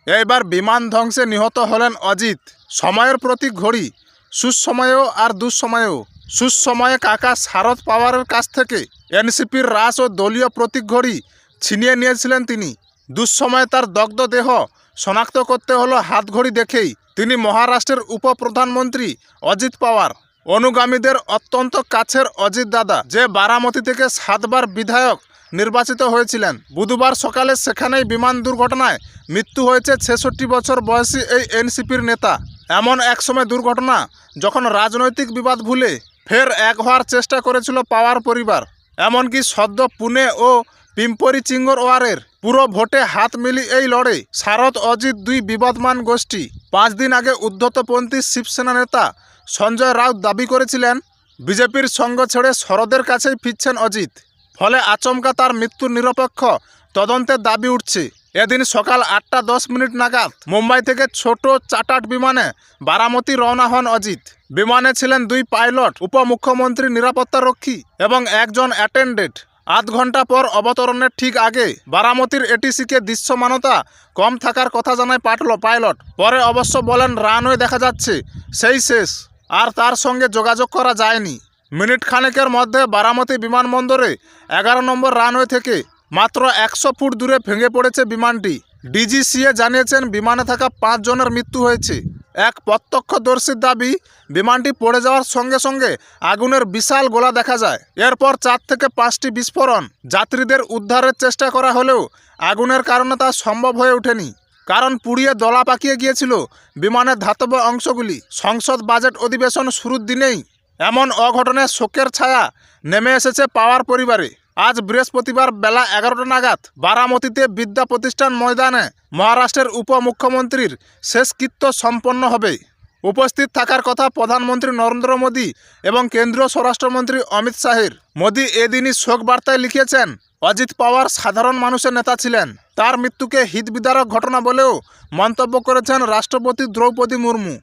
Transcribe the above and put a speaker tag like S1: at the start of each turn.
S1: এইবার বিমান ধ্বংসে নিহত হলেন অজিত। সময়ের প্রতি ঘড়ি, সুসময়েও আর দুঃসময়েও। সুসময়ে কাকা শারদ পাওয়ারের কাছ থেকে এনসিপির রাস ও দলীয় প্রতীক ঘড়ি ছিনিয়ে নিয়েছিলেন তিনি। দুঃসময়ে তার দগ্ধ দেহ শনাক্ত করতে হলো হাতঘড়ি দেখেই। তিনি মহারাষ্ট্রের উপপ্রধানমন্ত্রী অজিত পাওয়ার অনুগামীদের অত্যন্ত কাছের অজিত দাদা, যে বারামতি থেকে 7বার বিধায়ক নির্বাচিত হয়েছিলেন। বুধবার সকালে সেখানেই বিমান দুর্ঘটনায় মৃত্যু হয়েছে 66 বছর বয়সী এই এনসিপির নেতা। এমন এক সময় দুর্ঘটনা যখন রাজনৈতিক বিবাদ ভুলে ফের এক হওয়ার চেষ্টা করেছিল পাওয়ার পরিবার। এমনকি সদ্য পুনে ও পিম্পরি চিঙ্গরওয়ারের পুরো ভোটে হাত মিলি এই লড়ে শারদ অজিত দুই বিবাদমান গোষ্ঠী। 5 দিন আগে উদ্ধতপন্থী শিবসেনা নেতা সঞ্জয় রাউত দাবি করেছিলেন বিজেপির সঙ্গ ছেড়ে শরদের কাছেই ফিরছেন অজিত। ফলে আচমকা তার মৃত্যুর নিরপেক্ষ তদন্তের দাবি উঠছে। এদিন সকাল 8:10 নাগাদ মুম্বাই থেকে ছোট চার্টার্ড বিমানে বারামতি রওনা হন অজিত। বিমানে ছিলেন 2 পাইলট, উপমুখ্যমন্ত্রী, নিরাপত্তারক্ষী এবং একজন অ্যাটেন্ডেন্ট। 8 ঘন্টা পর অবতরণের ঠিক আগে বারামতির এটিসিকে দৃশ্যমানতা কম থাকার কথা জানায় পাইলট। পরে অবশ্য বলেন রানওয়ে দেখা যাচ্ছে, সেই শেষ, আর তার সঙ্গে যোগাযোগ করা যায়নি। মিনিট খানেকের মধ্যে বারামতি বিমানবন্দরে 11 নম্বর রানওয়ে থেকে মাত্র 100 ফুট দূরে ভেঙে পড়েছে বিমানটি। ডিজিসিএ জানিয়েছেন বিমানে থাকা 5 জনের মৃত্যু হয়েছে। এক প্রত্যক্ষদর্শীর দাবি, বিমানটি পড়ে যাওয়ার সঙ্গে সঙ্গে আগুনের বিশাল গোলা দেখা যায়। এরপর 4 থেকে 5টি বিস্ফোরণ। যাত্রীদের উদ্ধারের চেষ্টা করা হলেও আগুনের কারণে তা সম্ভব হয়ে ওঠেনি, কারণ পুড়িয়ে দলা পাকিয়ে গিয়েছিল বিমানের ধাতব অংশগুলি। সংসদ বাজেট অধিবেশন শুরুর দিনেই এমন অঘটনে শোকের ছায়া নেমে এসেছে পাওয়ার পরিবারে। আজ বৃহস্পতিবার বেলা 11টা নাগাদ বারামতিতে বিদ্যা প্রতিষ্ঠান ময়দানে মহারাষ্ট্রের উপমুখ্যমন্ত্রীর শেষকৃত্য সম্পন্ন হবে। উপস্থিত থাকার কথা প্রধানমন্ত্রী নরেন্দ্র মোদী এবং কেন্দ্রীয় স্বরাষ্ট্রমন্ত্রী অমিত শাহের। মোদী এদিনই শোক বার্তায় লিখেছেন, অজিত পাওয়ার সাধারণ মানুষের নেতা ছিলেন। তার মৃত্যুকে হৃদবিদারক ঘটনা বলেও মন্তব্য করেছেন রাষ্ট্রপতি দ্রৌপদী মুর্মু।